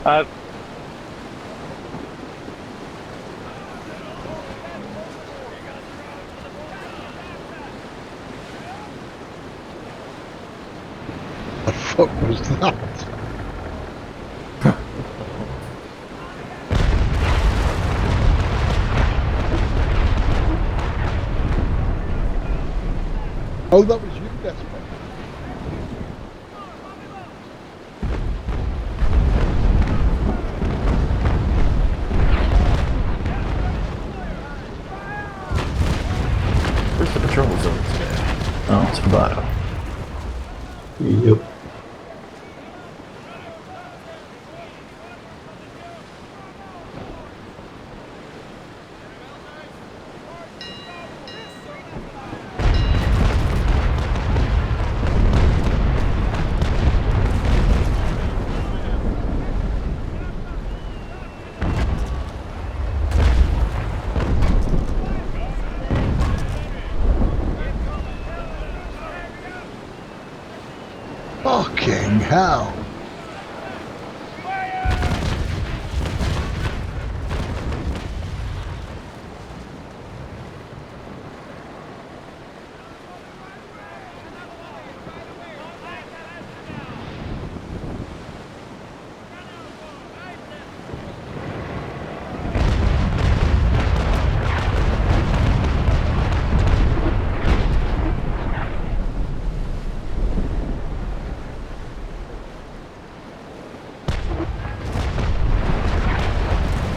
Uh, The fuck was that? Oh, that was you, Desmond. Where's the patrol zone today? Oh, it's Pobrino. Yep. Fucking hell.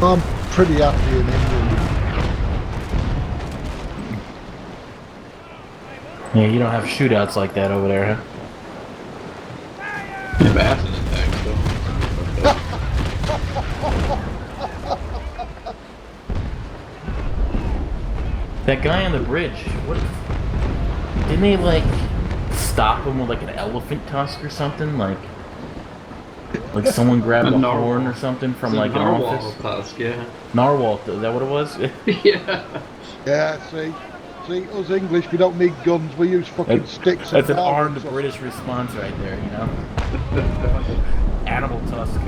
I'm pretty happy in England. Yeah, you don't have shootouts like that over there, huh? Yeah, acid attacks, though. That guy on the bridge, what? Didn't they, like, stop him with, like, an elephant tusk or something? Like someone grabbed a horn or something from, like, an office? Tusk, yeah. Narwhal, is that what it was? Yeah. Yeah, see, us English, we don't need guns, we use fucking sticks. That's an and armed arms. British response right there, you know? Animal tusk.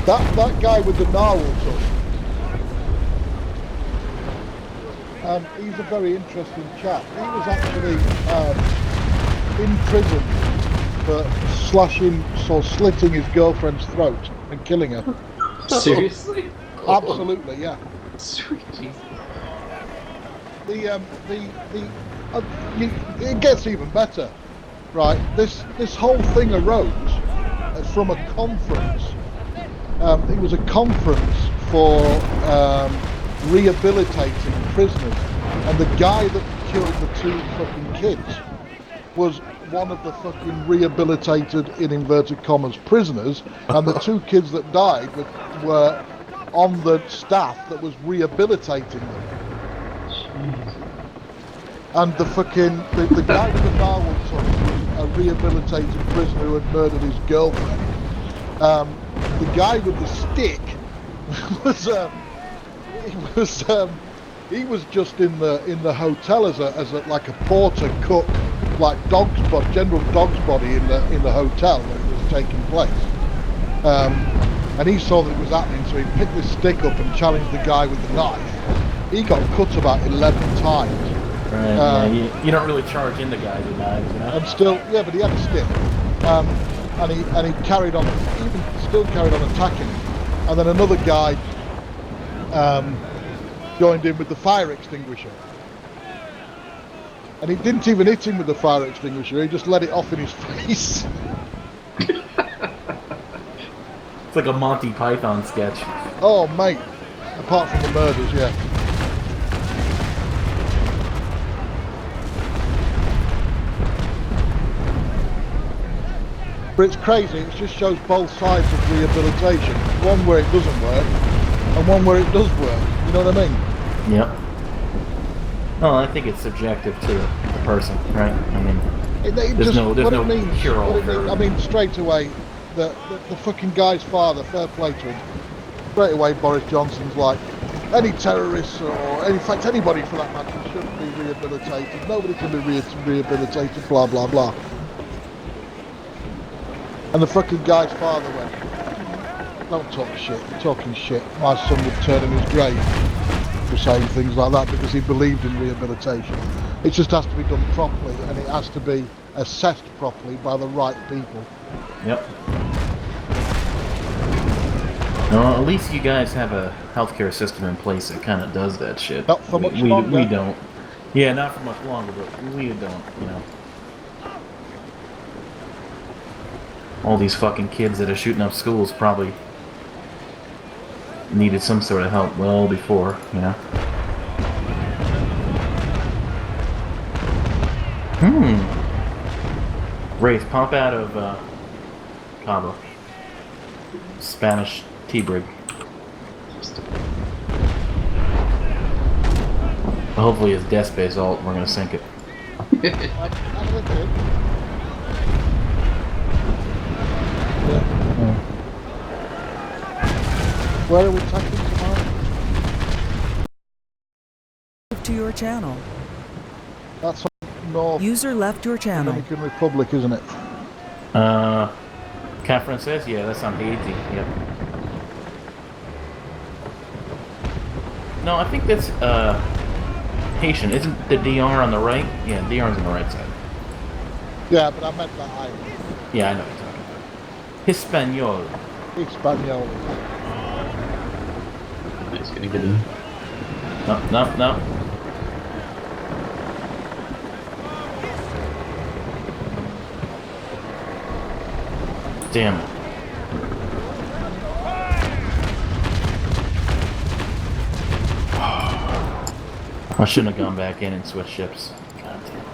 That guy with the narwhal tusk, he's a very interesting chap. He was actually in prison for slitting his girlfriend's throat and killing her. Seriously? Absolutely, yeah. Sweet Jesus. It gets even better, right? This whole thing arose from a conference. It was a conference for rehabilitating prisoners, and the guy that killed the two fucking kids was one of the fucking rehabilitated, in inverted commas, prisoners, and the two kids that died were on the staff that was rehabilitating them. Jeez. And the guy with the narwhal tusk was a rehabilitated prisoner who had murdered his girlfriend. The guy with the stick he was just in the hotel as a porter cook, like general dog's body in the hotel where it was taking place. And he saw that it was happening, so he picked this stick up and challenged the guy with the knife. He got cut about 11 times. Right, yeah, you don't really charge in the guys with knives, you know? And still, yeah, but he had a stick. And he carried on, still carried on attacking him. And then another guy joined in with the fire extinguisher. And he didn't even hit him with the fire extinguisher, he just let it off in his face. It's like a Monty Python sketch. Oh, mate. Apart from the murders, yeah. But it's crazy, it just shows both sides of rehabilitation. One where it doesn't work, and one where it does work. You know what I mean? Yep. Well, I think it's subjective to the person, right? I mean, there's no cure-all for it. I mean, straight away, the fucking guy's father, fair play to him. Straight away, Boris Johnson's like, any terrorists or, in fact, anybody for that matter shouldn't be rehabilitated. Nobody can be rehabilitated, blah, blah, blah. And the fucking guy's father went, don't talk shit, you're talking shit. My son would turn in his grave for saying things like that because he believed in rehabilitation. It just has to be done properly, and it has to be assessed properly by the right people. Yep. No, at least you guys have a healthcare system in place that kind of does that shit. Not for much longer. We don't. Yeah, not for much longer, but we don't, you know. All these fucking kids that are shooting up schools probably needed some sort of help well before, you know. Wraith, pop out of Cabo. Spanish T-brig. Hopefully it's death space alt, we're gonna sink it. Where are we taking tomorrow? To your channel. That's North User left your channel. Dominican Republic, isn't it? Cap Frances? Yeah, that's on Haiti, yep. No, I think that's, Haitian. Isn't the DR on the right? Yeah, DR's on the right side. Yeah, but I meant that island. Yeah, I know what you're talking about. Hispaniola. Hispaniola. Nice, gonna get in. No. Damn it. I shouldn't have gone back in and switched ships. God damn.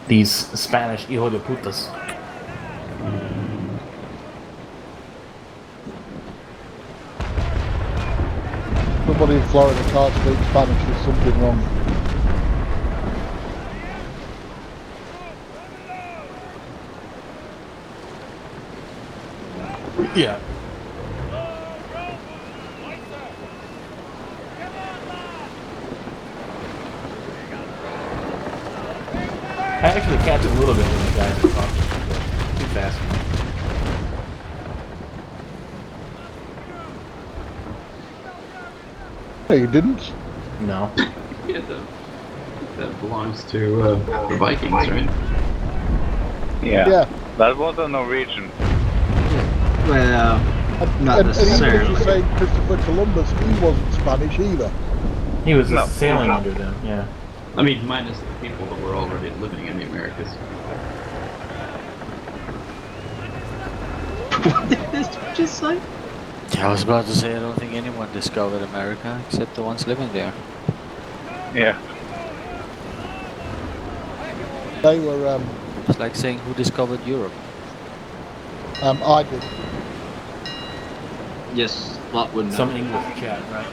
These Spanish hijo de putas. Somebody in Florida can't speak Spanish, there's something wrong. Yeah. I actually catch a little bit when the guys are talking. Too fast. Hey, you didn't? No. Yeah, that belongs to the Vikings, right? Yeah. That was a Norwegian. Well, not and even if necessarily. you say Christopher Columbus, he wasn't Spanish either. He was No. sailing under them, yeah. I mean, minus the people that were already living in the Americas. What did this just say? I was about to say I don't think anyone discovered America except the ones living there. Yeah. They were, It's like saying who discovered Europe. I did. Yes, Lot would know. Some English chat, right?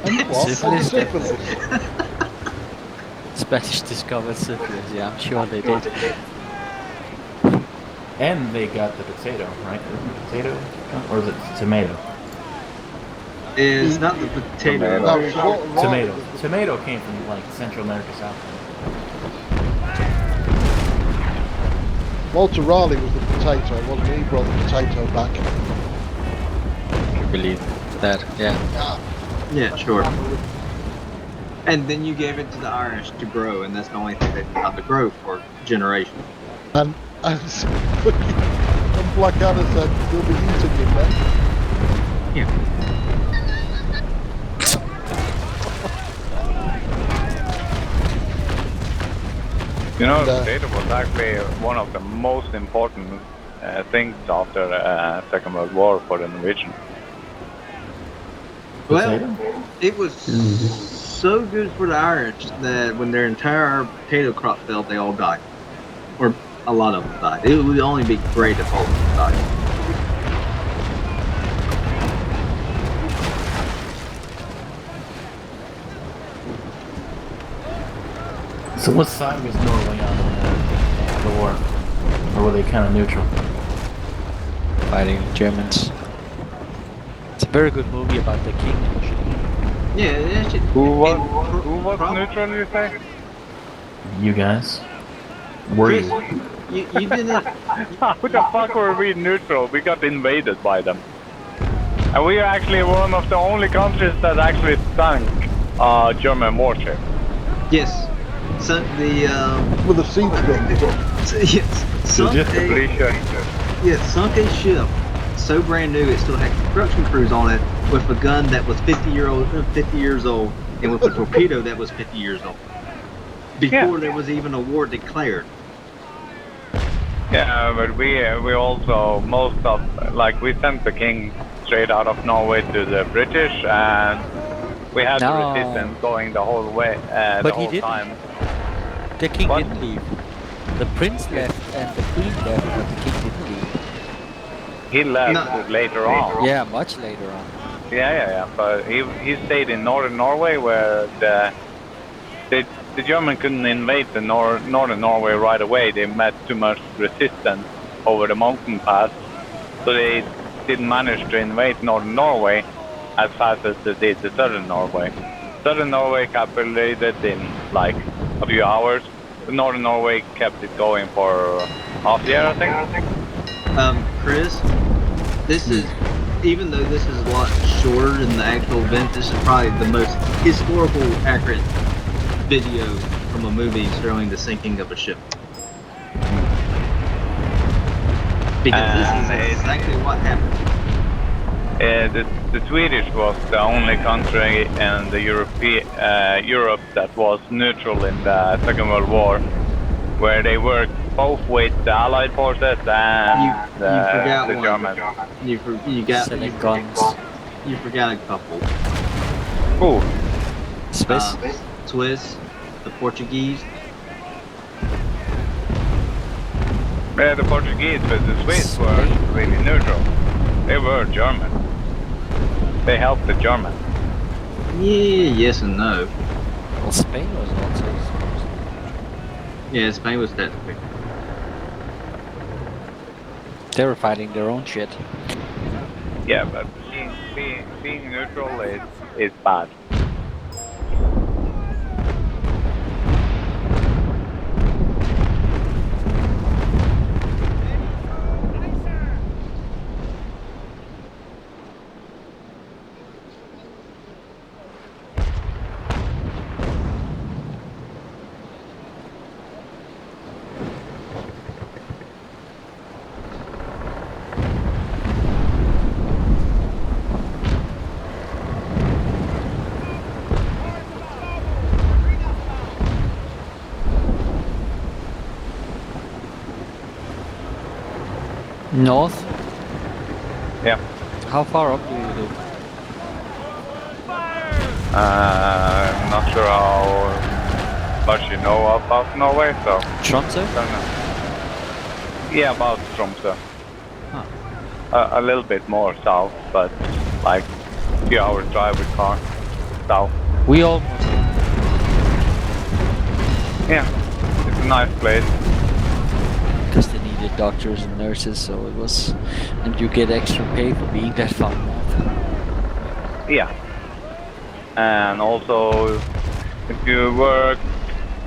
And what? Syphilis. Syphilis. Spanish discovered syphilis, yeah, I'm sure they did. And they got the potato, right? Isn't it potato? Or is it tomato? Is not the potato. No, it's what- Tomato. Tomato came from, like, Central America, South America. Walter Raleigh was the potato, wasn't he? He brought the potato back. I believe that, yeah. Yeah, sure. And then you gave it to the Irish to grow, and that's the only thing they knew how to grow for generations. And Blackadder said, you'll be eating him then. Yeah. You know, And, potato was actually one of the most important things after the Second World War for the Norwegian. Well, Potato? it was so good for the Irish that when their entire potato crop failed, they all died. Or a lot of them died. It would only be great if all of them died. So what side was Norway on in the war? Or were they kind of neutral? fighting the Germans. It's a very good movie about the king, actually. Yeah, that shit. Who was Prob- neutral, you say? You guys? Were Chris, you? you didn't. How the fuck were we neutral? We got invaded by them. And we are actually one of the only countries that actually sunk a German warship. Yes. Sunk the. With a siege gun. Yes. Sunk Just to a, be sure. sunk a ship so brand new it still had construction crews on it with a gun that was 50 years old, and with a torpedo that was 50 years old. Before there was even a war declared. Yeah, but we also most of we sent the king straight out of Norway to the British, and we had the No. resistance going the whole way, the But he whole didn't. time. The king What? didn't leave. The prince left and the queen left, but the king didn't leave. He left No. later on. Yeah, much later on. Yeah. But he stayed in northern Norway, where the German couldn't invade the northern Norway right away. They met too much resistance over the mountain pass, so they didn't manage to invade northern Norway as fast as they did the southern Norway. Southern Norway capitulated in like a few hours. The northern Norway kept it going for half a year, I think. Chris, this is, even though this is a lot shorter than the actual event, this is probably the most historical accurate video from a movie showing the sinking of a ship. Because this is exactly what happened. The Swedish was the only country in the Europe that was neutral in the Second World War, where they worked both with the Allied forces and forgot the one. Germans. Selling guns. You forgot a couple. Who? Swiss. Swiss, the Portuguese. Yeah, the Portuguese, but the Swiss were really neutral. They were German. They helped the Germans. Yeah, yes and no. Well, Spain was also. Yeah, Spain was technically. They were fighting their own shit. Yeah, but being neutral is bad. North? Yeah. How far up do you live? I'm not sure how much you know about Norway, so Tromsø? I don't know. Yeah, about Tromsø. Huh. A little bit more south, but like a few hours drive with car south. We almost. Yeah, it's a nice place. Because they needed doctors and nurses, so it was. And you get extra pay for being that far north. Yeah. And also, if you work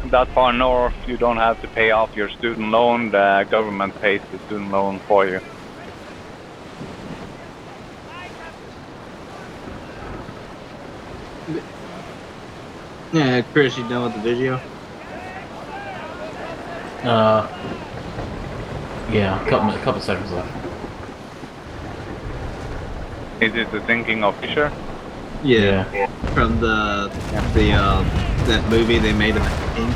that far north, you don't have to pay off your student loan. The government pays the student loan for you. Yeah, Chris, you done with the video? Yeah, a couple seconds left. Is it the thinking of Fisher? Yeah. From that movie they made about the king.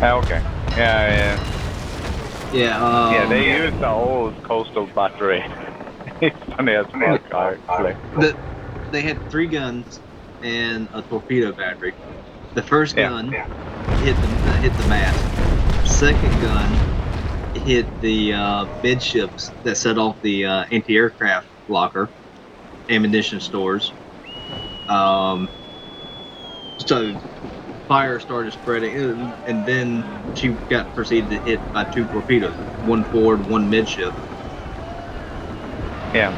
Okay. Yeah. Yeah. Yeah, they used the old coastal battery. It's funny as fuck, actually. They had 3 guns and a torpedo battery. The first gun hit the mast. Second gun hit the midships that set off the anti-aircraft locker, ammunition stores. So fire started spreading, and then she got proceeded to hit by 2 torpedoes, one forward, one midship. Yeah.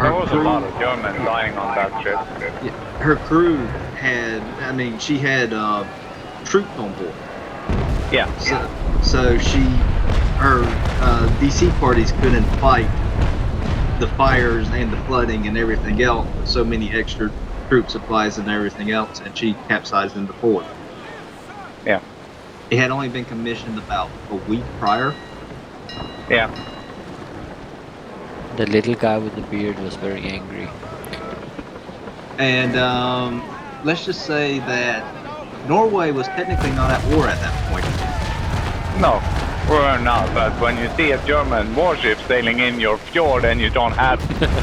There was a crew- lot of Germans dying on that ship. Her crew had, I mean, she had troops on board. Yeah. So her DC parties couldn't fight the fires and the flooding and everything else with so many extra troop supplies and everything else, and she capsized in the port. Yeah. It had only been commissioned about a week prior. Yeah. The little guy with the beard was very angry. And let's just say that Norway was technically not at war at that point. No, we're not. But when you see a German warship sailing in your fjord and you don't have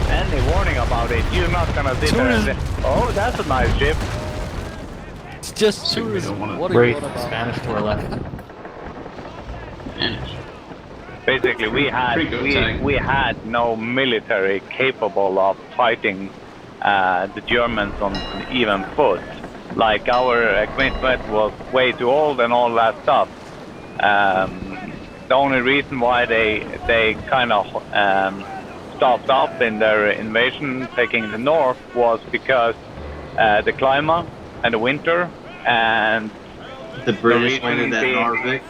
any warning about it, you're not gonna sit there and say, "Oh, that's a nice ship." It's just So we tourism. don't wanna What are you Great on about? Spanish to our left. Spanish. Basically, we had no military capable of fighting the Germans on even foot. Like our equipment was way too old and all that stuff. The only reason why they kind of stopped up in their invasion, taking the north, was because the climate and the winter and The British Norwegian landed at being- Narvik.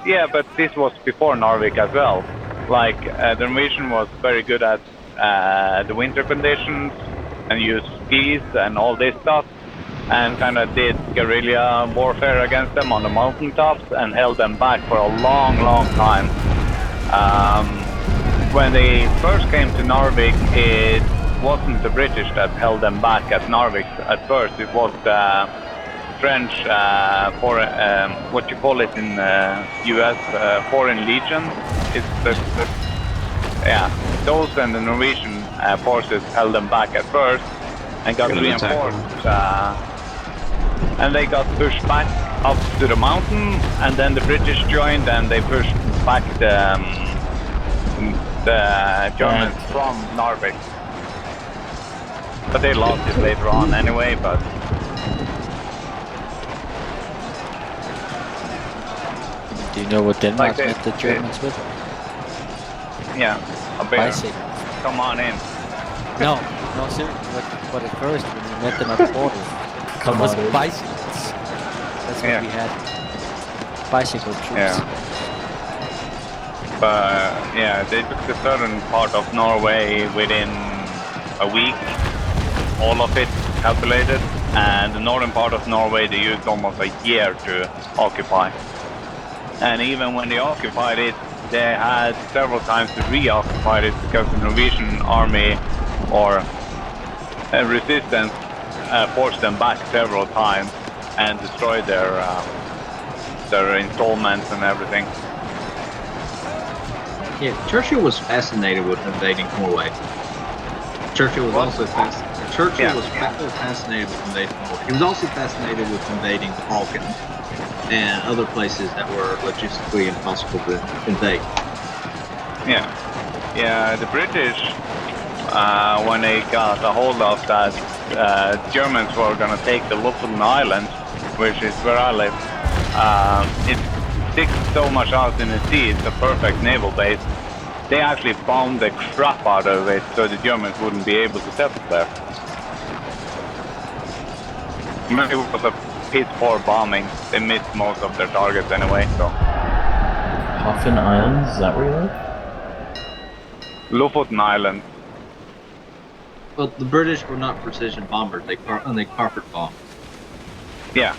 Yeah, but this was before Narvik as well. Like, the Norwegian was very good at the winter conditions and used skis and all this stuff, and kind of did guerrilla warfare against them on the mountaintops and held them back for a long, long time. When they first came to Narvik, it wasn't the British that held them back at Narvik at first. It was the French, what you call it in US, Foreign Legion. Those and the Norwegian forces held them back at first and got Gonna attack reinforced. And they got pushed back up to the mountain, and then the British joined and they pushed back the Germans from Narvik. But they lost it later on anyway, but... Do you know what Denmark Like met the Germans with? Yeah, a bear. Bicycles. Come on in. No, seriously. But at first, when we met them at the border, Come it was on in. bicycles. That's what Yeah. we had. Bicycle troops. Yeah. But yeah, they took the southern part of Norway within a week, all of it calculated, and the northern part of Norway they used almost a year to occupy. And even when they occupied it, they had several times to reoccupy it because the Norwegian army or resistance forced them back several times and destroyed their installments and everything. Yeah, Churchill was fascinated with invading Norway. Churchill was also fascinated with invading Norway. He was also fascinated with invading the Balkans and other places that were logistically impossible to invade. Yeah, the British, when they got a hold of that, Germans were going to take the Lofoten Islands, which is where I live. It sticks so much out in the sea, it's a perfect naval base. They actually bombed the crap out of it so the Germans wouldn't be able to settle there. It was a piss poor bombing. They missed most of their targets anyway, so. Hoffen Islands, is that where you live? Lofoten Island. But the British were not precision bombers; they carpet bombed, Yeah.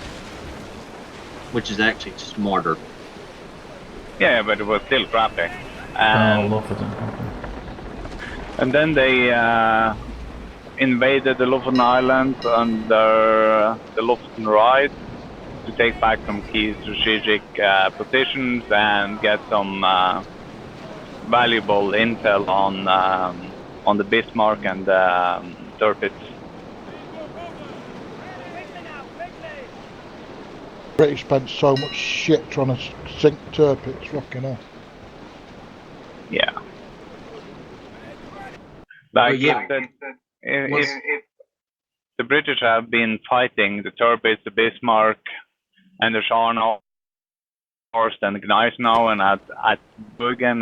which is actually smarter. Yeah, but it was still crappy. Lofoten. And then they invaded the Lofoten Islands under the Lofoten Rise to take back some key strategic positions and get some valuable intel on the Bismarck and Tirpitz. British spent so much shit trying to sink Tirpitz, fucking hell. Yeah. Like yeah. if the British have been fighting the Tirpitz, the Bismarck, and the Scharnhorst and the Gneisenau and at Bergen